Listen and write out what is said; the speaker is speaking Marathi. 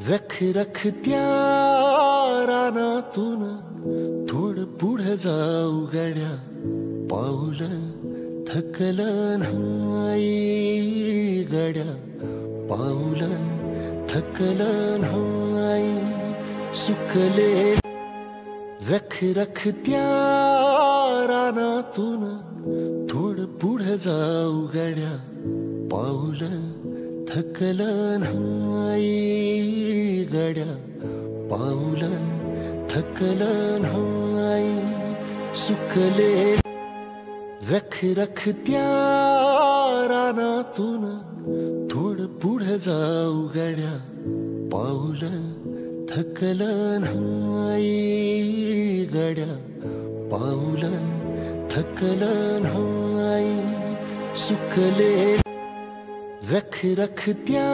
रख रख त्या रानातून थोडं पुढे जाऊ गड्या, पाऊल थकलं नाही गड्या, पाऊल थकलं नाही सुकले। रख रख त्या रानातून थोडं पुढे जाऊ गड्या, पाऊल थकलं नाही गड्या, पाऊल थकलं नाही सुकले। रख रख त्या रानातून थोडं पुढे जाऊ गड्या, पाऊल थकलं नाही गड्या, पाऊल थकलं नाही सुकले। रख रख त्या